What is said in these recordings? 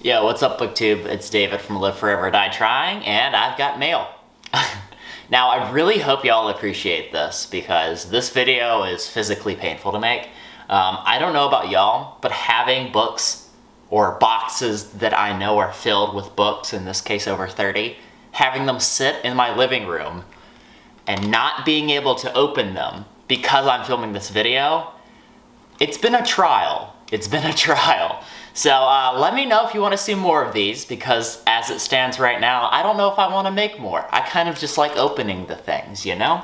Yo, what's up, BookTube? It's David from Live Forever Die Trying, and I've got mail. Now, I really hope y'all appreciate this because this video is physically painful to make. I don't know about y'all, but having books or boxes that I know are filled with books, in this case over 30, having them sit in my living room and not being able to open them because I'm filming this video, it's been a trial. It's been a trial. So let me know if you want to see more of these, because as it stands right now, I don't know if I want to make more. I kind of just like opening the things, you know?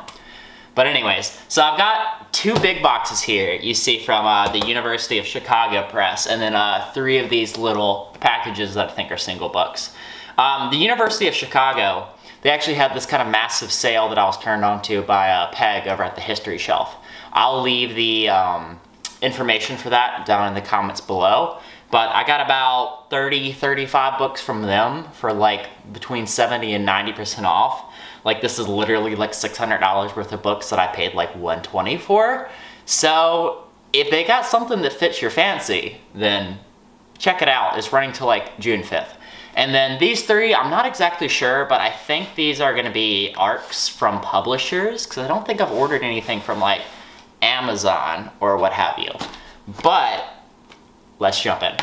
But anyways, so I've got two big boxes here you see from the University of Chicago Press, and then 3 of these little packages that I think are single books. The University of Chicago, they actually had this kind of massive sale that I was turned on to by Peg over at the History Shelf. I'll leave the information for that down in the comments below. But I got about 35 books from them for like between 70 and 90% off. Like, this is literally like $600 worth of books that I paid like $120 for. So if they got something that fits your fancy, then check it out. It's running till like June 5th. And then these 3, I'm not exactly sure, but I think these are gonna be ARCs from publishers, because I don't think I've ordered anything from like Amazon or what have you. But let's jump in.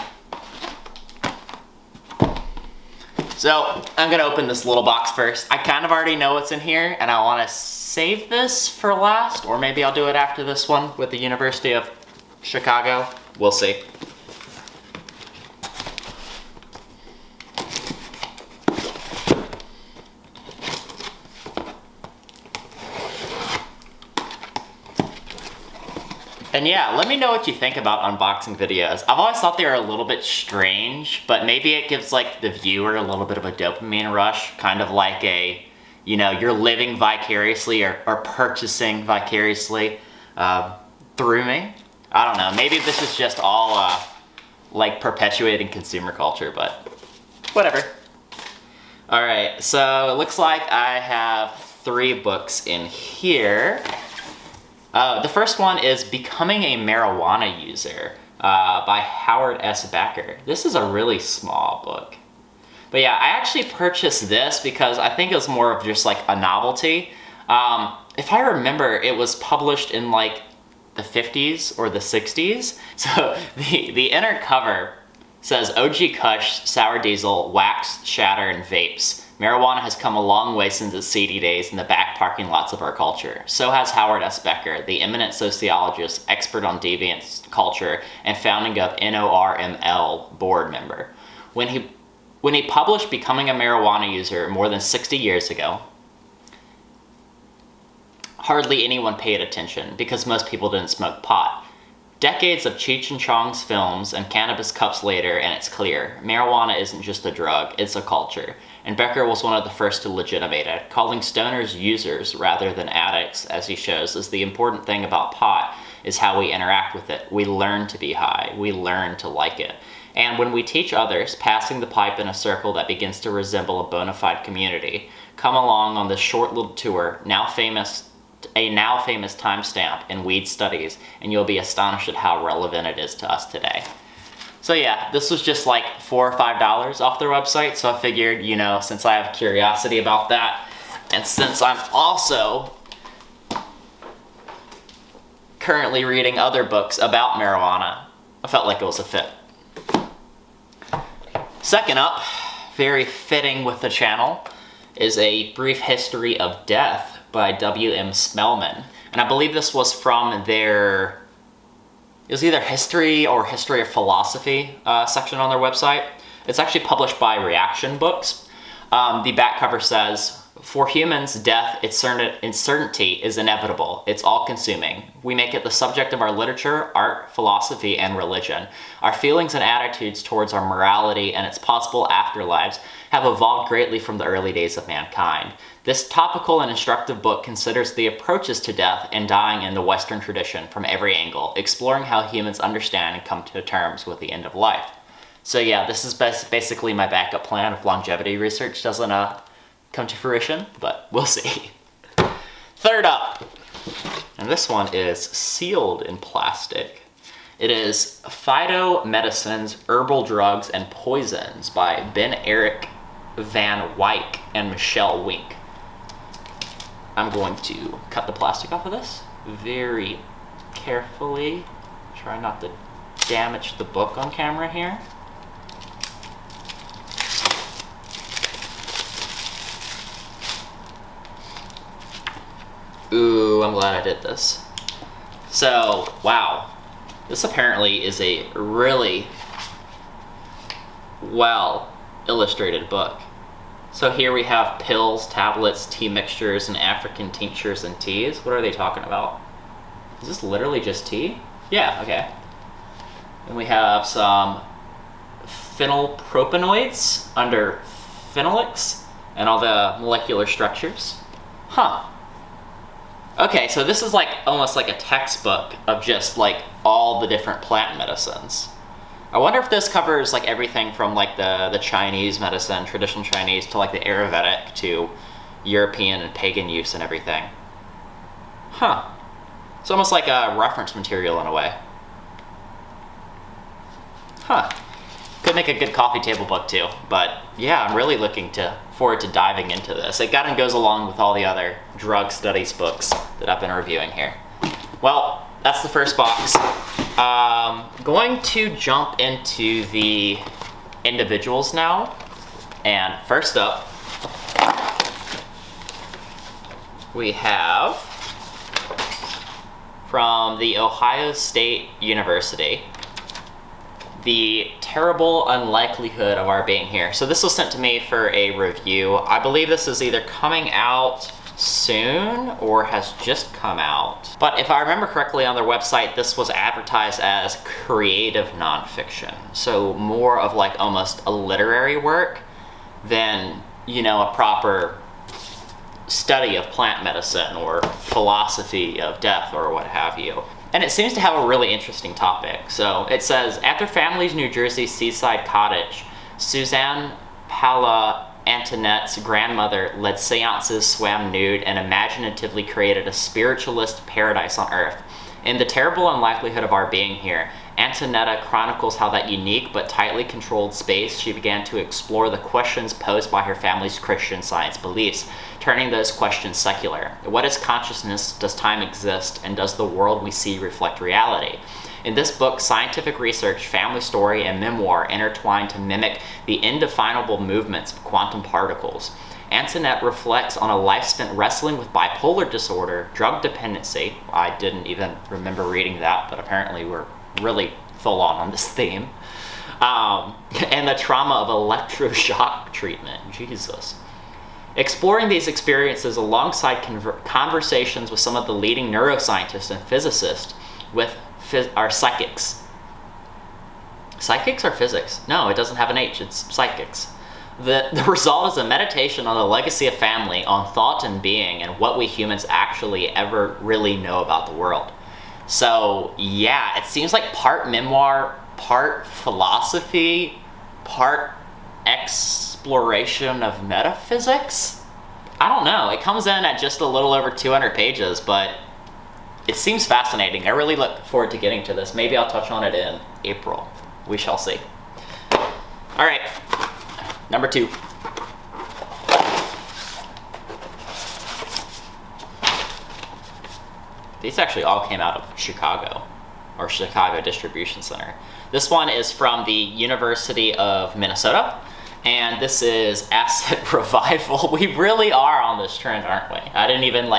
So I'm gonna open this little box first. I kind of already know what's in here, and I wanna save this for last, or maybe I'll do it after this one with the University of Chicago. We'll see. And yeah, let me know what you think about unboxing videos. I've always thought they were a little bit strange, but maybe it gives like the viewer a little bit of a dopamine rush, kind of like a, you know, you're living vicariously or purchasing vicariously through me. I don't know, maybe this is just all like perpetuating consumer culture, but whatever. All right, so it looks like I have 3 books in here. The first one is Becoming a Marijuana User by Howard S. Becker. This is a really small book. But yeah, I actually purchased this because I think it was more of just like a novelty. If I remember, it was published in like the 50s or the 60s. So the inner cover says, OG Kush, Sour Diesel, Wax, Shatter, and Vapes. Marijuana has come a long way since its seedy days in the back parking lots of our culture. So has Howard S. Becker, the eminent sociologist, expert on deviant culture, and founding of NORML board member. When he published Becoming a Marijuana User more than 60 years ago, hardly anyone paid attention because most people didn't smoke pot. Decades of Cheech and Chong's films and cannabis cups later, and it's clear, marijuana isn't just a drug, it's a culture. And Becker was one of the first to legitimate it, calling stoners users rather than addicts, as he shows, is the important thing about pot is how we interact with it. We learn to be high, we learn to like it. And when we teach others, passing the pipe in a circle that begins to resemble a bona fide community, come along on this short little tour, now famous timestamp in weed studies, and you'll be astonished at how relevant it is to us today. So yeah, this was just like $4 or $5 off their website, so I figured, you know, since I have curiosity about that, and since I'm also currently reading other books about marijuana, I felt like it was a fit. Second up, very fitting with the channel, is A Brief History of Death by W.M. Smellman. And I believe this was from their, it was either history or history of philosophy section on their website. It's actually published by Reaction Books. The back cover says, for humans, death, its certainty is inevitable. It's all-consuming. We make it the subject of our literature, art, philosophy, and religion. Our feelings and attitudes towards our morality and its possible afterlives have evolved greatly from the early days of mankind. This topical and instructive book considers the approaches to death and dying in the Western tradition from every angle, exploring how humans understand and come to terms with the end of life. So yeah, this is basically my backup plan if longevity research doesn't come to fruition, but we'll see. Third up, and this one is sealed in plastic, It is Phyto Medicines, Herbal Drugs, and Poisons by Ben Eric Van Wyk and Michelle Wink. I'm going to cut the plastic off of this very carefully. Try not to damage the book on camera here. Ooh, I'm glad I did this. So, wow. This apparently is a really well illustrated book. So here we have pills, tablets, tea mixtures, and African tinctures and teas. What are they talking about? Is this literally just tea? Yeah, okay. And we have some phenylpropanoids under phenolics and all the molecular structures. Huh. Okay, so this is like almost like a textbook of just like all the different plant medicines. I wonder if this covers like everything from like the Chinese medicine, traditional Chinese, to like the Ayurvedic, to European and pagan use and everything. Huh. It's almost like a reference material in a way. Huh. Could make a good coffee table book too, but yeah, I'm really looking forward to diving into this. It kind of goes along with all the other drug studies books that I've been reviewing here. Well, that's the first box. Going to jump into the individuals now. And first up, we have from the Ohio State University, The Terrible Unlikelihood of Our Being Here. So this was sent to me for a review. I believe this is either coming out soon or has just come out. But if I remember correctly on their website, this was advertised as creative nonfiction. So more of like almost a literary work than, you know, a proper study of plant medicine or philosophy of death or what have you. And it seems to have a really interesting topic. So it says, at their family's New Jersey seaside cottage, Suzanne Pala Antoinette's grandmother led seances, swam nude, and imaginatively created a spiritualist paradise on earth. In The Terrible Unlikelihood of Our Being Here, Antoinette chronicles how that unique but tightly controlled space she began to explore the questions posed by her family's Christian Science beliefs, turning those questions secular. What is consciousness? Does time exist? And does the world we see reflect reality? In this book, scientific research, family story, and memoir intertwine to mimic the indefinable movements of quantum particles. Antoinette reflects on a life spent wrestling with bipolar disorder, drug dependency. I didn't even remember reading that, but apparently we're really full on this theme. And the trauma of electroshock treatment. Jesus. Exploring these experiences alongside conversations with some of the leading neuroscientists and physicists with our psychics. Psychics or physics? No, it doesn't have an H, it's psychics. The result is a meditation on the legacy of family, on thought and being, and what we humans actually ever really know about the world. So yeah, it seems like part memoir, part philosophy, part exploration of metaphysics? I don't know, it comes in at just a little over 200 pages, but it seems fascinating. I really look forward to getting to this. Maybe I'll touch on it in April. We shall see. All right, number 2. These actually all came out of Chicago, or Chicago Distribution Center. This one is from the University of Minnesota, and this is Acid Revival. We really are on this trend, aren't we? I didn't even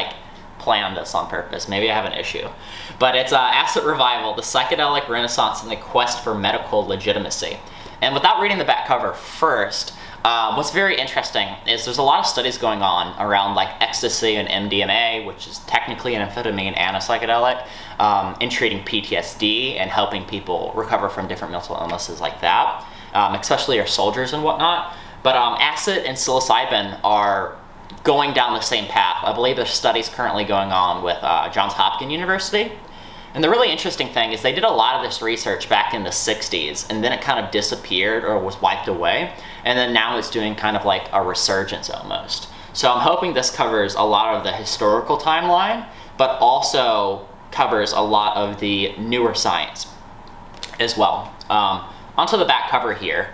plan this on purpose. Maybe I have an issue. But it's Acid Revival, the Psychedelic Renaissance and the Quest for Medical Legitimacy. And without reading the back cover first, what's very interesting is there's a lot of studies going on around ecstasy and MDMA, which is technically an amphetamine and a psychedelic, in treating PTSD and helping people recover from different mental illnesses like that, especially our soldiers and whatnot. But acid and psilocybin are going down the same path. I believe there's studies currently going on with Johns Hopkins University. And the really interesting thing is they did a lot of this research back in the 60s, and then it kind of disappeared or was wiped away. And then now it's doing kind of like a resurgence almost. So I'm hoping this covers a lot of the historical timeline, but also covers a lot of the newer science. as well. Onto the back cover here,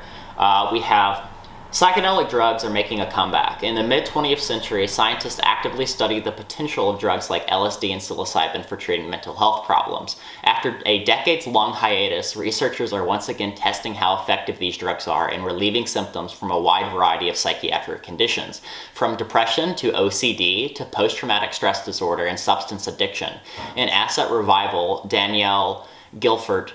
we have psychedelic drugs are making a comeback. In the mid-20th century, scientists actively studied the potential of drugs like LSD and psilocybin for treating mental health problems. After a decades-long hiatus, researchers are once again testing how effective these drugs are in relieving symptoms from a wide variety of psychiatric conditions, from depression to OCD to post-traumatic stress disorder and substance addiction. In Asset Revival, Danielle Gifford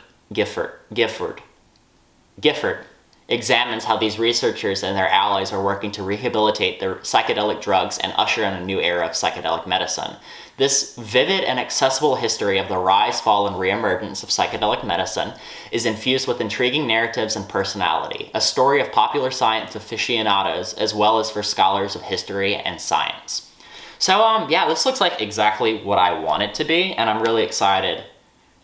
examines how these researchers and their allies are working to rehabilitate their psychedelic drugs and usher in a new era of psychedelic medicine. This vivid and accessible history of the rise, fall, and reemergence of psychedelic medicine is infused with intriguing narratives and personality, a story of popular science aficionados as well as for scholars of history and science. So yeah, this looks like exactly what I want it to be, and I'm really excited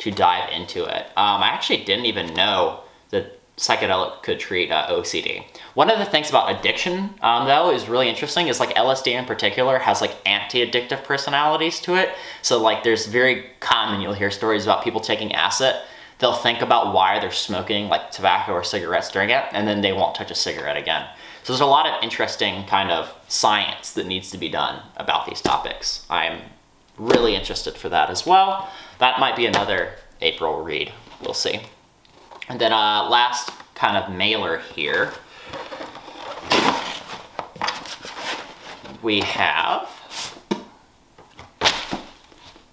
to dive into it. I actually didn't even know that psychedelic could treat OCD. One of the things about addiction, though, is really interesting is like LSD in particular has like anti-addictive personalities to it. So like there's very common, you'll hear stories about people taking acid. They'll think about why they're smoking like tobacco or cigarettes during it, and then they won't touch a cigarette again. So there's a lot of interesting kind of science that needs to be done about these topics. I'm really interested for that as well. That might be another April read, we'll see. And then last kind of mailer here, we have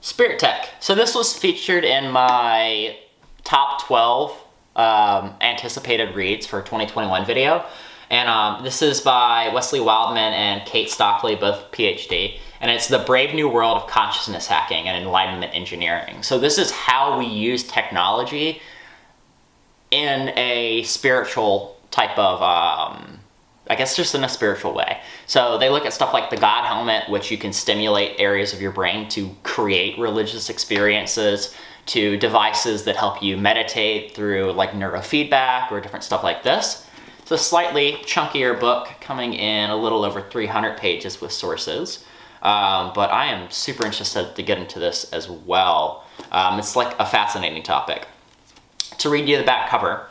Spirit Tech. So this was featured in my top 12 anticipated reads for 2021 video. And this is by Wesley Wildman and Kate Stockley, both PhD. And it's The Brave New World of Consciousness Hacking and Enlightenment Engineering. So this is how we use technology in a spiritual type of, I guess just in a spiritual way. So they look at stuff like the God Helmet, which you can stimulate areas of your brain to create religious experiences, to devices that help you meditate through like neurofeedback or different stuff like this. It's a slightly chunkier book coming in a little over 300 pages with sources. But I am super interested to get into this as well. It's like a fascinating topic. To read you the back cover,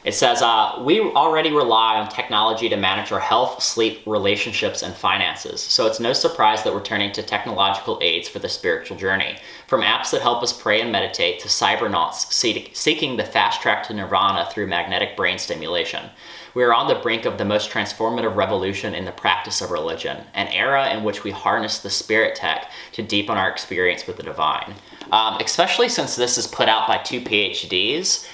it says, we already rely on technology to manage our health, sleep, relationships, and finances. So it's no surprise that we're turning to technological aids for the spiritual journey. From apps that help us pray and meditate to cybernauts seeking the fast track to nirvana through magnetic brain stimulation. We are on the brink of the most transformative revolution in the practice of religion, an era in which we harness the spirit tech to deepen our experience with the divine. Especially since this is put out by two PhDs,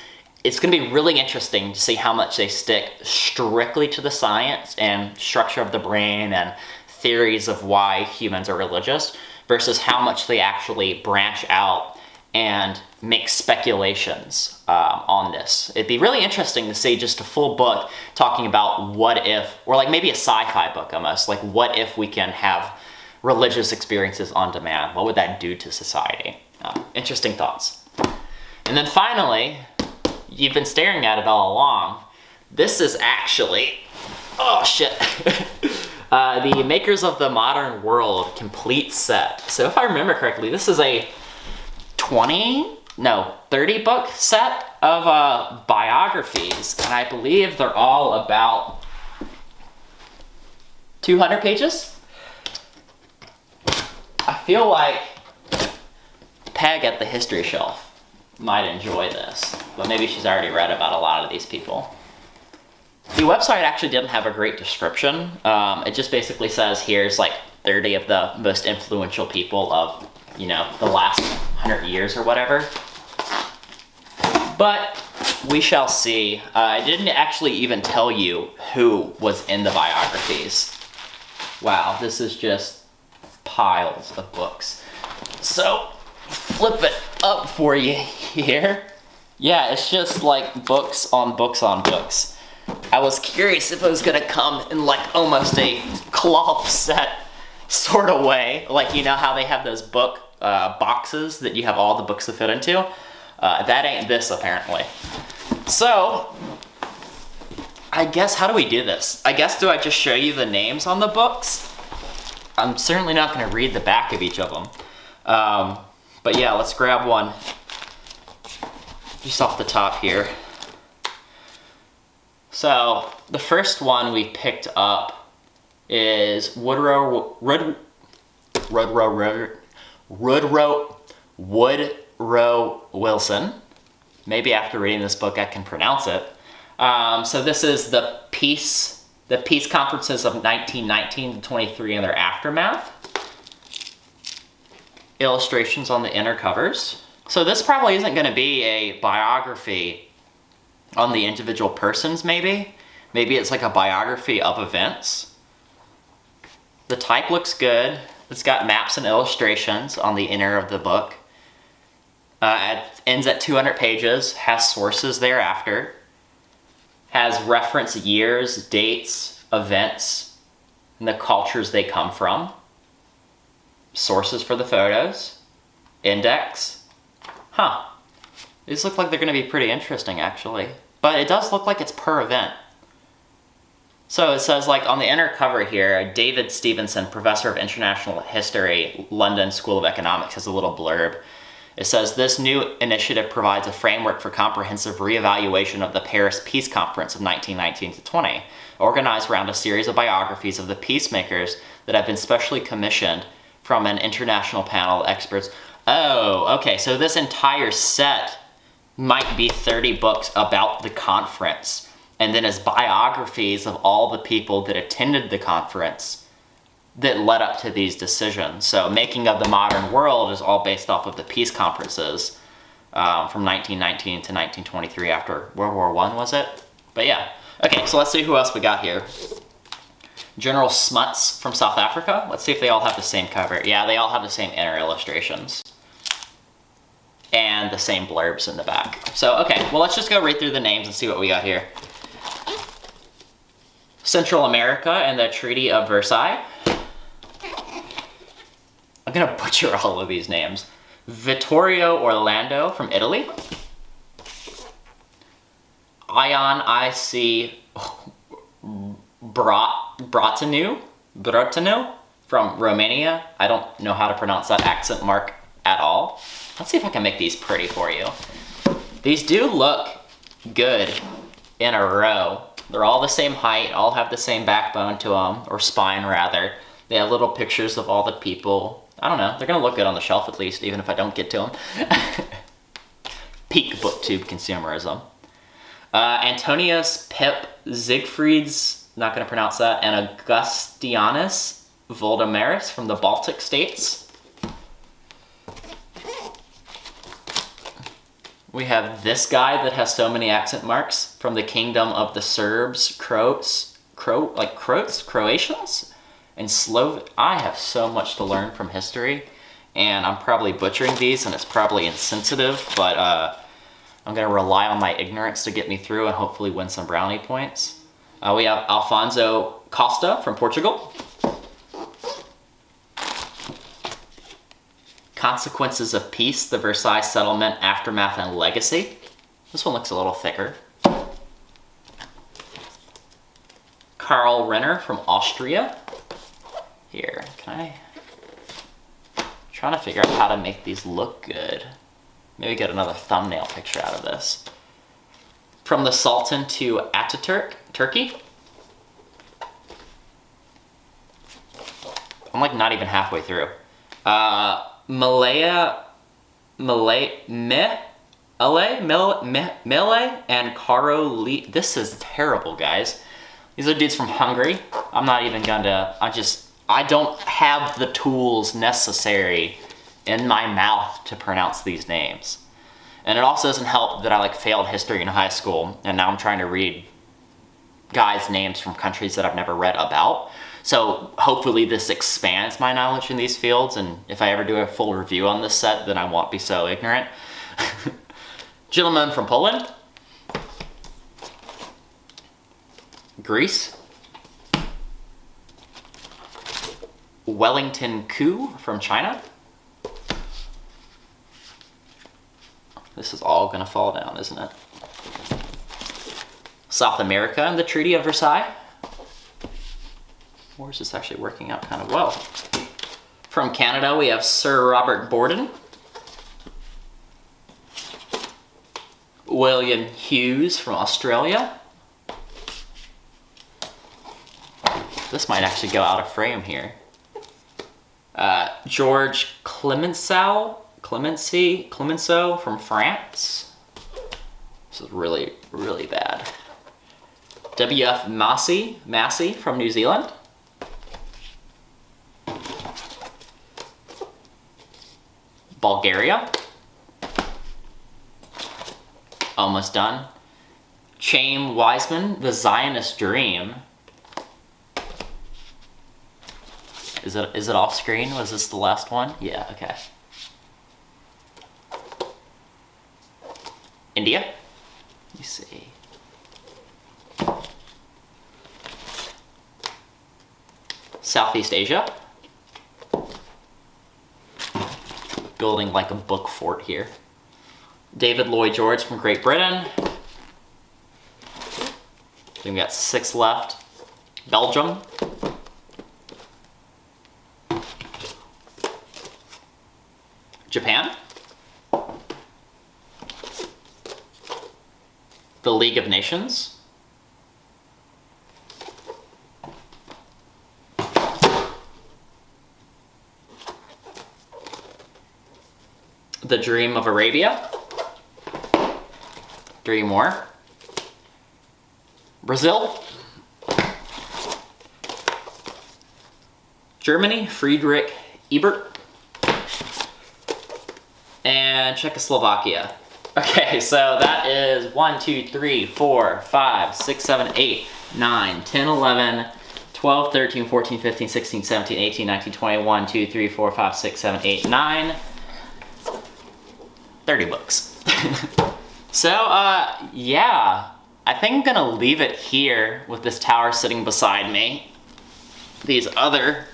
it's going to be really interesting to see how much they stick strictly to the science and structure of the brain and theories of why humans are religious versus how much they actually branch out and make speculations on this. It'd be really interesting to see just a full book talking about what if, or like maybe a sci-fi book almost, like what if we can have religious experiences on demand? What would that do to society? Interesting thoughts. And then finally, you've been staring at it all along. This is actually, oh shit, the Makers of the Modern World complete set. So if I remember correctly, this is a 30 book set of biographies, and I believe they're all about 200 pages. I feel like Peg at the history shelf might enjoy this, but maybe she's already read about a lot of these people. The website actually didn't have a great description. It just basically says here's like 30 of the most influential people of, you know, the last 100 years or whatever. But we shall see. I didn't actually even tell you who was in the biographies. Wow, this is just piles of books. So, flip it up for you here. Yeah, it's just like books on books on books. I was curious if it was gonna come in like almost a cloth set sort of way. Like, you know how they have those book boxes that you have all the books to fit into? That ain't this, apparently. So, I guess, how do we do this? I guess, do I just show you the names on the books? I'm certainly not going to read the back of each of them. But yeah, let's grab one. just off the top here. So the first one we picked up is Woodrow Wilson. Maybe after reading this book I can pronounce it. So this is the peace conferences of 1919 to 23 and their aftermath. Illustrations on the inner covers. So this probably isn't going to be a biography on the individual persons, maybe. Maybe it's like a biography of events. The type looks good. It's got maps and illustrations on the inner of the book. It ends at 200 pages, has sources thereafter, has reference years, dates, events, and the cultures they come from, sources for the photos, index. Huh. These look like they're going to be pretty interesting, actually. But it does look like it's per event. So it says, like, on the inner cover here, David Stevenson, Professor of International History, London School of Economics, has a little blurb. It says, this new initiative provides a framework for comprehensive reevaluation of the Paris Peace Conference of 1919 to 20, organized around a series of biographies of the peacemakers that have been specially commissioned from an international panel of experts. Oh, okay, so this entire set might be 30 books about the conference, and then as biographies of all the people that attended the conference that led up to these decisions. So Making of the Modern World is all based off of the peace conferences from 1919 to 1923 after World War I, was it? But yeah. Okay, so let's see who else we got here. General Smuts from South Africa. Let's see if they all have the same cover. Yeah, they all have the same inner illustrations. And the same blurbs in the back. So, okay, well, let's just go read through the names and see what we got here. Central America and the Treaty of Versailles. I'm gonna butcher all of these names. Vittorio Orlando from Italy. Ion I.C. Bratanu from Romania. I don't know how to pronounce that accent mark at all. Let's see if I can make these pretty for you. These do look good in a row. They're all the same height, all have the same backbone to them, or spine rather. They have little pictures of all the people. I don't know, they're gonna look good on the shelf at least, even if I don't get to them. Peak BookTube consumerism. Antonius Pip Siegfried's, not gonna pronounce that, and Augustianus Voldemaris from the Baltic states. We have this guy that has so many accent marks from the kingdom of the Serbs, Croatians, and I have so much to learn from history, and I'm probably butchering these, and it's probably insensitive, but I'm gonna rely on my ignorance to get me through and hopefully win some brownie points. We have Alfonso Costa from Portugal. Consequences of Peace, the Versailles Settlement, Aftermath, and Legacy. This one looks a little thicker. Karl Renner from Austria. Here, I'm trying to figure out how to make these look good. Maybe get another thumbnail picture out of this. From the Sultan to Ataturk, Turkey. I'm like not even halfway through. Melee and Karo Lee. This is terrible, guys. These are dudes from Hungary. I'm not even gonna, I don't have the tools necessary in my mouth to pronounce these names. And it also doesn't help that I failed history in high school, and now I'm trying to read guys' names from countries that I've never read about. So hopefully this expands my knowledge in these fields, and if I ever do a full review on this set, then I won't be so ignorant. Gentleman from Poland. Greece. Wellington Koo from China. This is all gonna fall down, isn't it? South America and the Treaty of Versailles. Or is this actually working out kind of well? From Canada, we have Sir Robert Borden. William Hughes from Australia. This might actually go out of frame here. George Clemenceau from France. This is really, really bad. W.F. Massey from New Zealand. Bulgaria. Almost done. Chaim Weizmann, The Zionist Dream. Is it off screen? Was this the last one? Yeah, okay. India. Let me see. Southeast Asia. Building like a book fort here. David Lloyd George from Great Britain. We've got 6 left. Belgium. Japan. The League of Nations. The Dream of Arabia. 3 more. Brazil. Germany, Friedrich Ebert. And Czechoslovakia. Okay, so that is 1, 2, 3, 4, 5, 6, 7, 8, 9, 10, 11, 12, 13, 14, 15, 16, 17, 18, 19, 20, 1, 2, 3, 4, 5, 6, 7, 8, 9, 30 books. So, yeah, I think I'm gonna leave it here with this tower sitting beside me. These other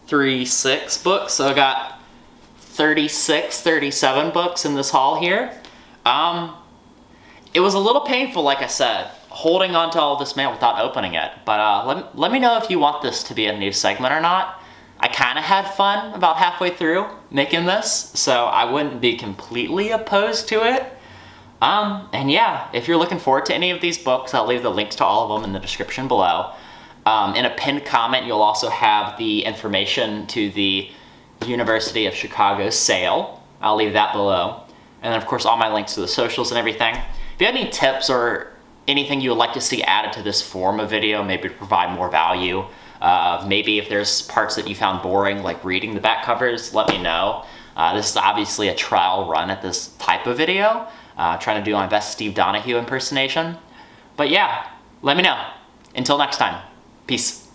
6 books, so I got 36, 37 books in this haul here. It was a little painful, like I said, holding on to all this mail without opening it, but let me know if you want this to be a new segment or not. I kind of had fun about halfway through making this, so I wouldn't be completely opposed to it. And yeah, if you're looking forward to any of these books, I'll leave the links to all of them in the description below. In a pinned comment, you'll also have the information to the University of Chicago sale. I'll leave that below. And then of course all my links to the socials and everything. If you have any tips or anything you would like to see added to this form of video, maybe to provide more value, maybe if there's parts that you found boring, like reading the back covers, let me know. This is obviously a trial run at this type of video, trying to do my best Steve Donahue impersonation. But yeah, let me know. Until next time, peace.